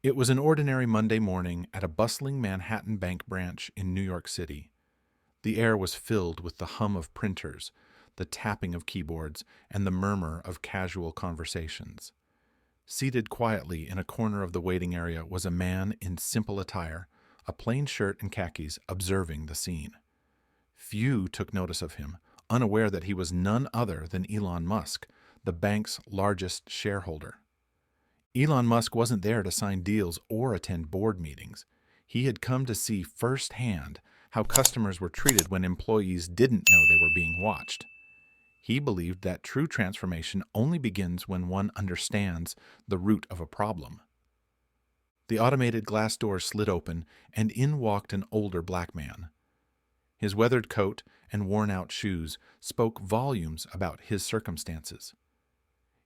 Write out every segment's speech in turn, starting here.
It was an ordinary Monday morning at a bustling Manhattan bank branch in New York City. The air was filled with the hum of printers, the tapping of keyboards, and the murmur of casual conversations. Seated quietly in a corner of the waiting area was a man in simple attire, a plain shirt and khakis, observing the scene. Few took notice of him, unaware that he was none other than Elon Musk, the bank's largest shareholder. Elon Musk wasn't there to sign deals or attend board meetings. He had come to see firsthand how customers were treated when employees didn't know they were being watched. He believed that true transformation only begins when one understands the root of a problem. The automated glass door slid open, and in walked an older black man. His weathered coat and worn-out shoes spoke volumes about his circumstances.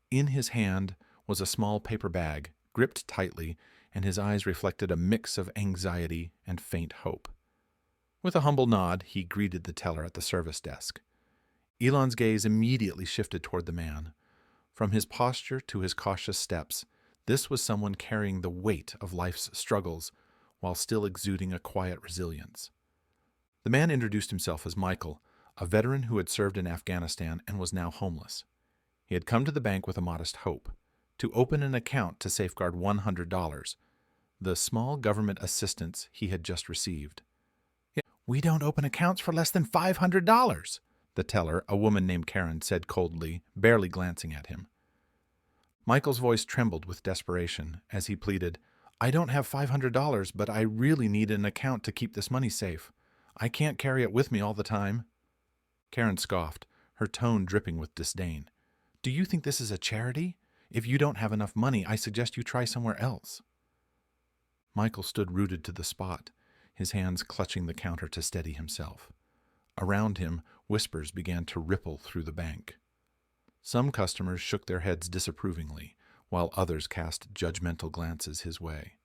In his hand was a small paper bag, gripped tightly, and his eyes reflected a mix of anxiety and faint hope. With a humble nod, he greeted the teller at the service desk. Elon's gaze immediately shifted toward the man. From his posture to his cautious steps, this was someone carrying the weight of life's struggles while still exuding a quiet resilience. The man introduced himself as Michael, a veteran who had served in Afghanistan and was now homeless. He had come to the bank with a modest hope: to open an account to safeguard $100, the small government assistance he had just received. "We don't open accounts for less than $500, the teller, a woman named Karen, said coldly, barely glancing at him. Michael's voice trembled with desperation as he pleaded, "I don't have $500, but I really need an account to keep this money safe. I can't carry it with me all the time." Karen scoffed, her tone dripping with disdain. "Do you think this is a charity? If you don't have enough money, I suggest you try somewhere else." Michael stood rooted to the spot, his hands clutching the counter to steady himself. Around him, whispers began to ripple through the bank. Some customers shook their heads disapprovingly, while others cast judgmental glances his way.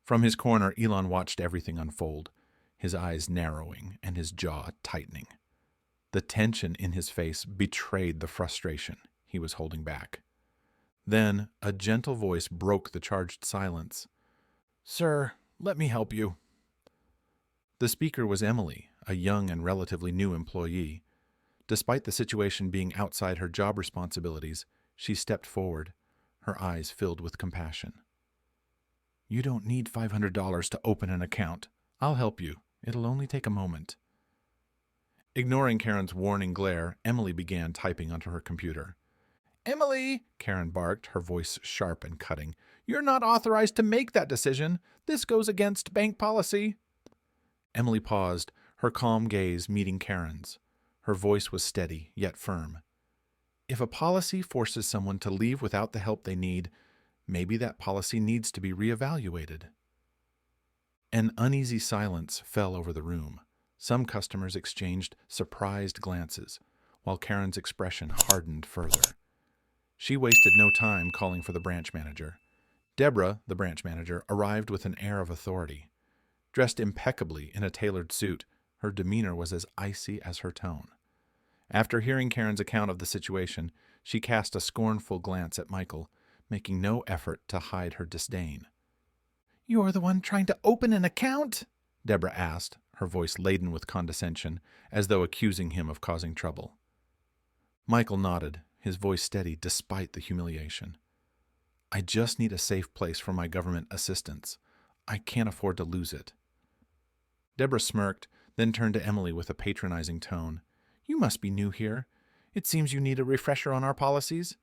From his corner, Elon watched everything unfold, his eyes narrowing and his jaw tightening. The tension in his face betrayed the frustration he was holding back. Then a gentle voice broke the charged silence. "Sir, let me help you." The speaker was Emily, a young and relatively new employee. Despite the situation being outside her job responsibilities, she stepped forward, her eyes filled with compassion. "You don't need $500 to open an account. I'll help you. It'll only take a moment." Ignoring Karen's warning glare, Emily began typing onto her computer. "Emily," Karen barked, her voice sharp and cutting, "you're not authorized to make that decision. This goes against bank policy." Emily paused, her calm gaze meeting Karen's. Her voice was steady, yet firm. If a policy forces someone to leave without the help they need, maybe that policy needs to be reevaluated. An uneasy silence fell over the room. Some customers exchanged surprised glances, while Karen's expression hardened further. She wasted no time calling for the branch manager. Deborah, the branch manager, arrived with an air of authority. Dressed impeccably in a tailored suit, her demeanor was as icy as her tone. After hearing Karen's account of the situation, she cast a scornful glance at Michael, making no effort to hide her disdain. "You're the one trying to open an account?" Deborah asked, her voice laden with condescension, as though accusing him of causing trouble. Michael nodded, his voice steady despite the humiliation. "I just need a safe place for my government assistance. I can't afford to lose it." Deborah smirked, then turned to Emily with a patronizing tone. "You must be new here. It seems you need a refresher on our policies.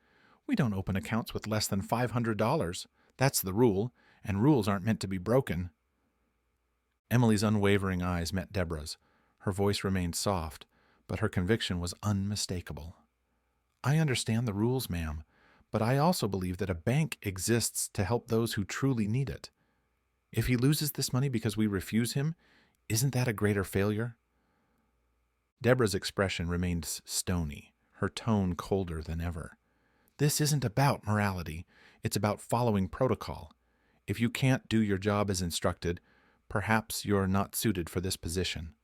We don't open accounts with less than $500. That's the rule, and rules aren't meant to be broken." Emily's unwavering eyes met Deborah's. Her voice remained soft, but her conviction was unmistakable. "I understand the rules, ma'am, but I also believe that a bank exists to help those who truly need it. If he loses this money because we refuse him, isn't that a greater failure?" Deborah's expression remained stony, her tone colder than ever. "This isn't about morality. It's about following protocol. If you can't do your job as instructed, perhaps you're not suited for this position."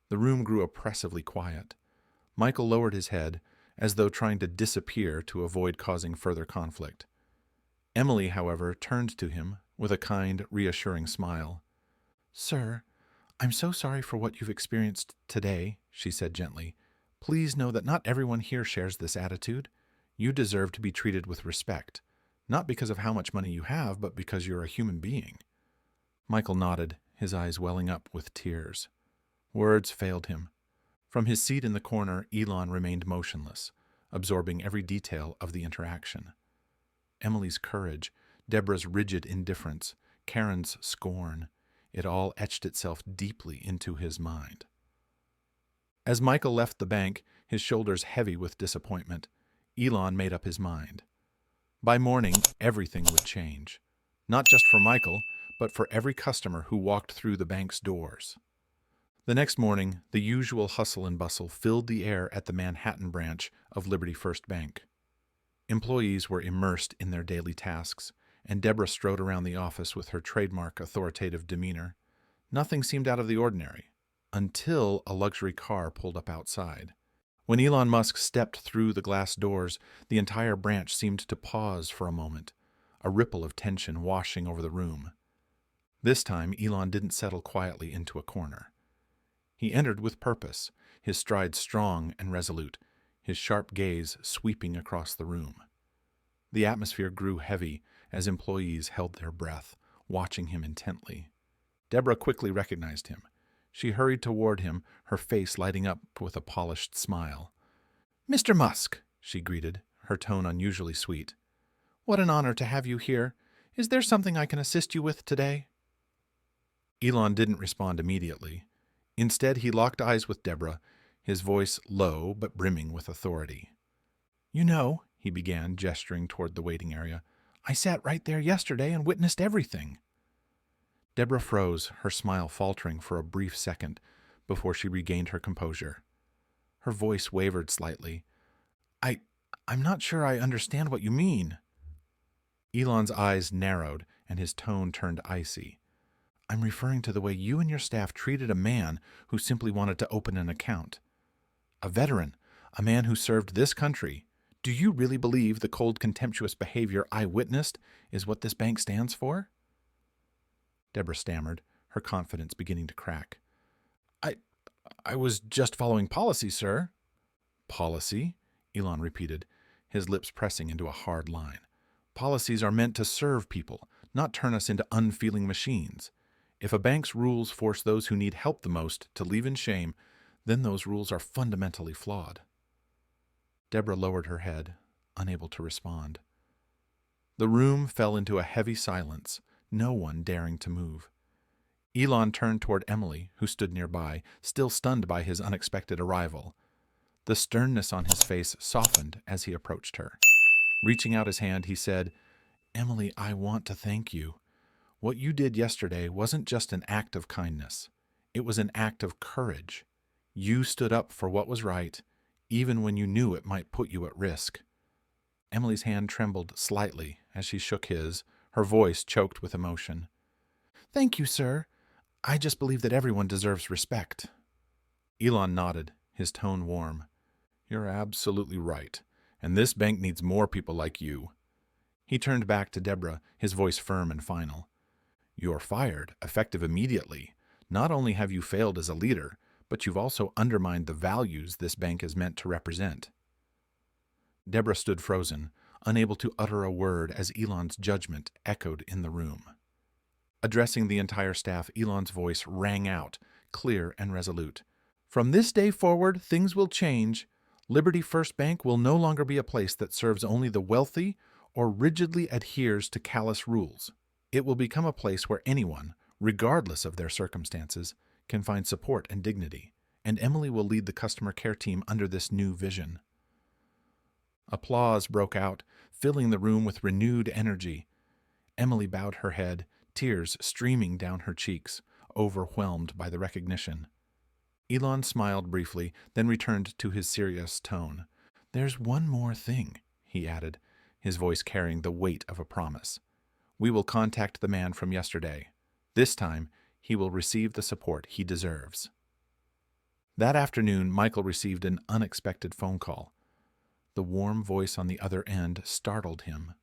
The room grew oppressively quiet. Michael lowered his head, as though trying to disappear to avoid causing further conflict. Emily, however, turned to him with a kind, reassuring smile. "Sir, I'm so sorry for what you've experienced today," she said gently. "Please know that not everyone here shares this attitude. You deserve to be treated with respect, not because of how much money you have, but because you're a human being." Michael nodded, his eyes welling up with tears. Words failed him. From his seat in the corner, Elon remained motionless, absorbing every detail of the interaction. Emily's courage, Deborah's rigid indifference, Karen's scorn, it all etched itself deeply into his mind. As Michael left the bank, his shoulders heavy with disappointment, Elon made up his mind. By morning, everything would change. Not just for Michael, but for every customer who walked through the bank's doors. The next morning, the usual hustle and bustle filled the air at the Manhattan branch of Liberty First Bank. Employees were immersed in their daily tasks, and Deborah strode around the office with her trademark authoritative demeanor. Nothing seemed out of the ordinary, until a luxury car pulled up outside. When Elon Musk stepped through the glass doors, the entire branch seemed to pause for a moment, a ripple of tension washing over the room. This time, Elon didn't settle quietly into a corner. He entered with purpose, his stride strong and resolute, his sharp gaze sweeping across the room. The atmosphere grew heavy as employees held their breath, watching him intently. Deborah quickly recognized him. She hurried toward him, her face lighting up with a polished smile. "Mr. Musk," she greeted, her tone unusually sweet. "What an honor to have you here. Is there something I can assist you with today?" Elon didn't respond immediately. Instead, he locked eyes with Deborah, his voice low but brimming with authority. "You know," he began, gesturing toward the waiting area, "I sat right there yesterday and witnessed everything." Deborah froze, her smile faltering for a brief second before she regained her composure. Her voice wavered slightly. I'm not sure I understand what you mean." Elon's eyes narrowed and his tone turned icy. "I'm referring to the way you and your staff treated a man who simply wanted to open an account. A veteran, a man who served this country. Do you really believe the cold, contemptuous behavior I witnessed is what this bank stands for?" Deborah stammered, her confidence beginning to crack. I was just following policy, sir." "Policy?" Elon repeated, his lips pressing into a hard line. "Policies are meant to serve people, not turn us into unfeeling machines. If a bank's rules force those who need help the most to leave in shame, then those rules are fundamentally flawed." Deborah lowered her head, unable to respond. The room fell into a heavy silence, no one daring to move. Elon turned toward Emily, who stood nearby, still stunned by his unexpected arrival. The sternness on his face softened as he approached her. Reaching out his hand, he said, "Emily, I want to thank you. What you did yesterday wasn't just an act of kindness. It was an act of courage. You stood up for what was right, even when you knew it might put you at risk." Emily's hand trembled slightly as she shook his, her voice choked with emotion. "Thank you, sir. I just believe that everyone deserves respect." Elon nodded, his tone warm. "You're absolutely right, and this bank needs more people like you." He turned back to Deborah, his voice firm and final. "You're fired, effective immediately. Not only have you failed as a leader, but you've also undermined the values this bank is meant to represent." Deborah stood frozen, unable to utter a word as Elon's judgment echoed in the room. Addressing the entire staff, Elon's voice rang out, clear and resolute. "From this day forward, things will change. Liberty First Bank will no longer be a place that serves only the wealthy or rigidly adheres to callous rules. It will become a place where anyone, regardless of their circumstances, can find support and dignity, and Emily will lead the customer care team under this new vision." Applause broke out, filling the room with renewed energy. Emily bowed her head, tears streaming down her cheeks, overwhelmed by the recognition. Elon smiled briefly, then returned to his serious tone. "There's one more thing," he added, his voice carrying the weight of a promise. "We will contact the man from yesterday. This time, he will receive the support he deserves." That afternoon, Michael received an unexpected phone call. The warm voice on the other end startled him.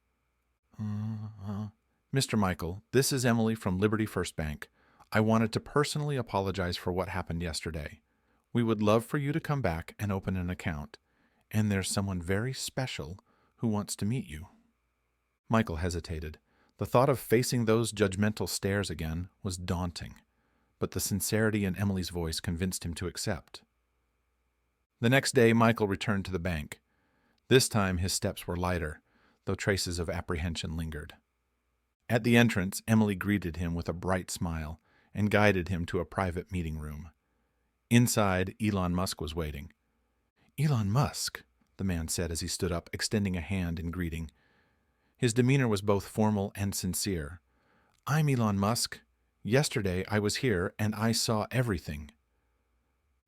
Mr. Michael, this is Emily from Liberty First Bank. I wanted to personally apologize for what happened yesterday. We would love for you to come back and open an account. And there's someone very special who wants to meet you. Michael hesitated. The thought of facing those judgmental stares again was daunting, but the sincerity in Emily's voice convinced him to accept. The next day, Michael returned to the bank. This time, his steps were lighter, though traces of apprehension lingered. At the entrance, Emily greeted him with a bright smile and guided him to a private meeting room. Inside, Elon Musk was waiting. "Elon Musk," the man said as he stood up, extending a hand in greeting. His demeanor was both formal and sincere. "I'm Elon Musk. Yesterday I was here and I saw everything."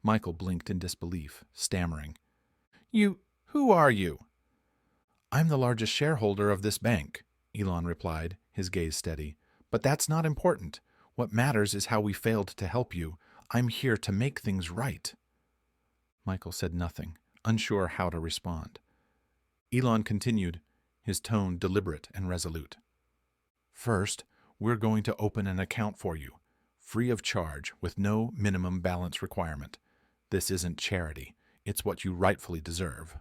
Michael blinked in disbelief, stammering. Who are you?" "I'm the largest shareholder of this bank," Elon replied, his gaze steady. "But that's not important. What matters is how we failed to help you. I'm here to make things right." Michael said nothing, unsure how to respond. Elon continued, his tone deliberate and resolute. "First, we're going to open an account for you, free of charge, with no minimum balance requirement. This isn't charity. It's what you rightfully deserve."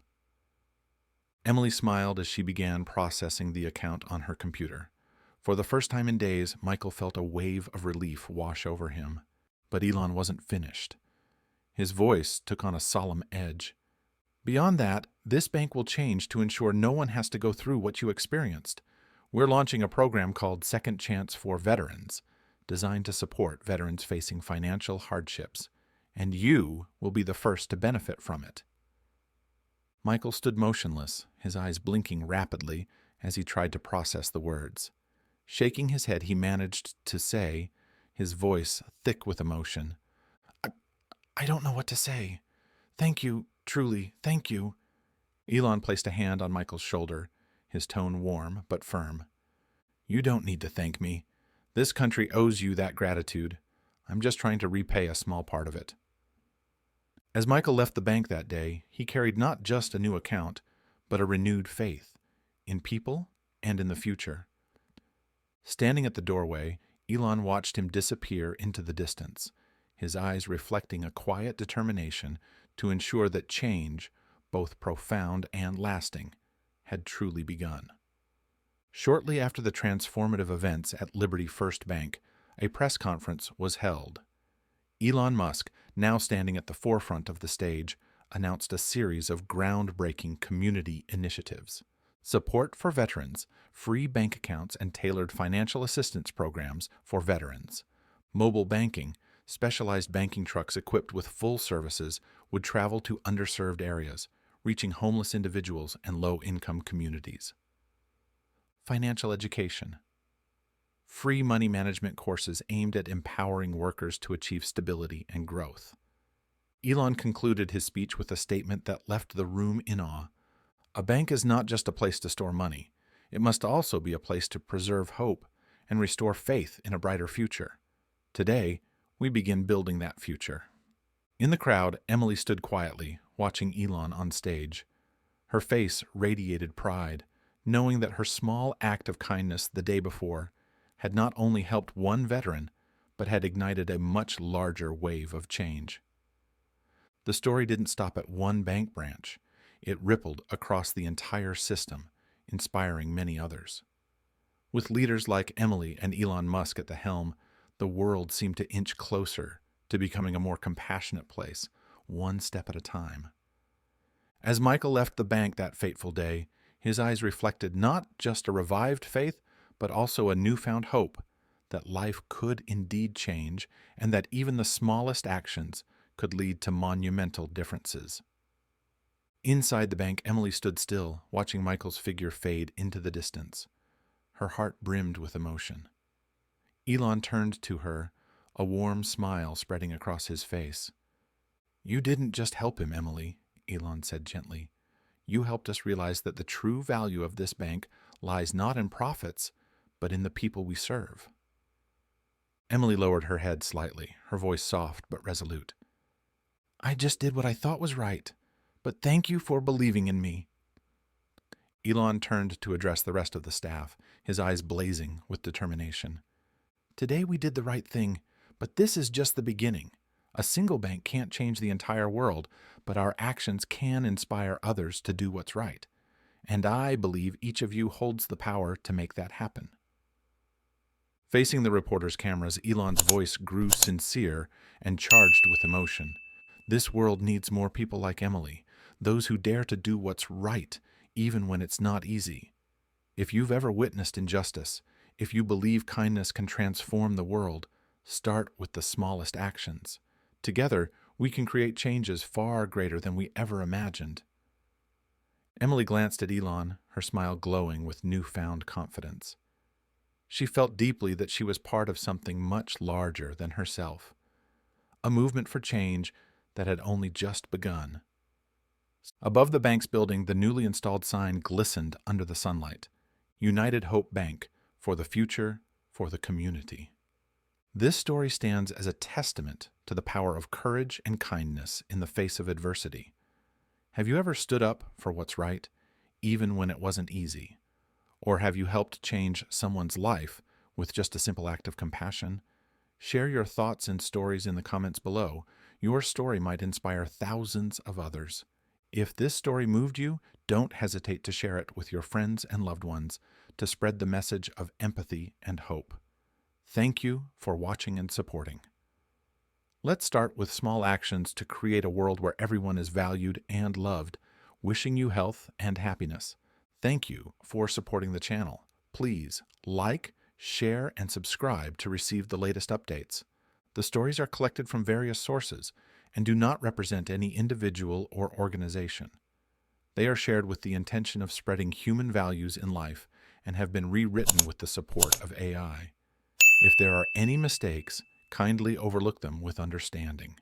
Emily smiled as she began processing the account on her computer. For the first time in days, Michael felt a wave of relief wash over him. But Elon wasn't finished. His voice took on a solemn edge. "Beyond that, this bank will change to ensure no one has to go through what you experienced. We're launching a program called Second Chance for Veterans, designed to support veterans facing financial hardships, and you will be the first to benefit from it." Michael stood motionless, his eyes blinking rapidly as he tried to process the words. Shaking his head, he managed to say, his voice thick with emotion, I don't know what to say. Thank you, truly, thank you." Elon placed a hand on Michael's shoulder, his tone warm but firm. "You don't need to thank me. This country owes you that gratitude. I'm just trying to repay a small part of it." As Michael left the bank that day, he carried not just a new account, but a renewed faith in people and in the future. Standing at the doorway, Elon watched him disappear into the distance, his eyes reflecting a quiet determination to ensure that change, both profound and lasting, had truly begun. Shortly after the transformative events at Liberty First Bank, a press conference was held. Elon Musk, now standing at the forefront of the stage, announced a series of groundbreaking community initiatives. Support for veterans, free bank accounts and tailored financial assistance programs for veterans. Mobile banking, specialized banking trucks equipped with full services would travel to underserved areas, reaching homeless individuals and low-income communities. Financial education. Free money management courses aimed at empowering workers to achieve stability and growth. Elon concluded his speech with a statement that left the room in awe. A bank is not just a place to store money. It must also be a place to preserve hope and restore faith in a brighter future. Today, we begin building that future. In the crowd, Emily stood quietly, watching Elon on stage. Her face radiated pride, knowing that her small act of kindness the day before had not only helped one veteran, but had ignited a much larger wave of change. The story didn't stop at one bank branch. It rippled across the entire system, inspiring many others. With leaders like Emily and Elon Musk at the helm, the world seemed to inch closer to becoming a more compassionate place, one step at a time. As Michael left the bank that fateful day, his eyes reflected not just a revived faith, but also a newfound hope that life could indeed change and that even the smallest actions could lead to monumental differences. Inside the bank, Emily stood still, watching Michael's figure fade into the distance. Her heart brimmed with emotion. Elon turned to her, a warm smile spreading across his face. "You didn't just help him, Emily," Elon said gently. "You helped us realize that the true value of this bank lies not in profits, but in the people we serve." Emily lowered her head slightly, her voice soft but resolute. "I just did what I thought was right, but thank you for believing in me." Elon turned to address the rest of the staff, his eyes blazing with determination. Today we did the right thing, but this is just the beginning. A single bank can't change the entire world, but our actions can inspire others to do what's right. And I believe each of you holds the power to make that happen. Facing the reporter's cameras, Elon's voice grew sincere and charged with emotion. This world needs more people like Emily, those who dare to do what's right, even when it's not easy. If you've ever witnessed injustice, if you believe kindness can transform the world, start with the smallest actions. Together, we can create changes far greater than we ever imagined. Emily glanced at Elon, her smile glowing with newfound confidence. She felt deeply that she was part of something much larger than herself, a movement for change that had only just begun. Above the bank's building, the newly installed sign glistened under the sunlight. United Hope Bank, for the future, for the community. This story stands as a testament to the power of courage and kindness in the face of adversity. Have you ever stood up for what's right, even when it wasn't easy? Or have you helped change someone's life with just a simple act of compassion? Share your thoughts and stories in the comments below. Your story might inspire thousands of others. If this story moved you, don't hesitate to share it with your friends and loved ones to spread the message of empathy and hope. Thank you for watching and supporting. Let's start with small actions to create a world where everyone is valued and loved. Wishing you health and happiness. Thank you for supporting the channel. Please like, share, and subscribe to receive the latest updates. The stories are collected from various sources and do not represent any individual or organization. They are shared with the intention of spreading human values in life and have been rewritten with the support of AI. If there are any mistakes, kindly overlook them with understanding.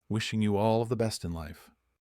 Wishing you all of the best in life.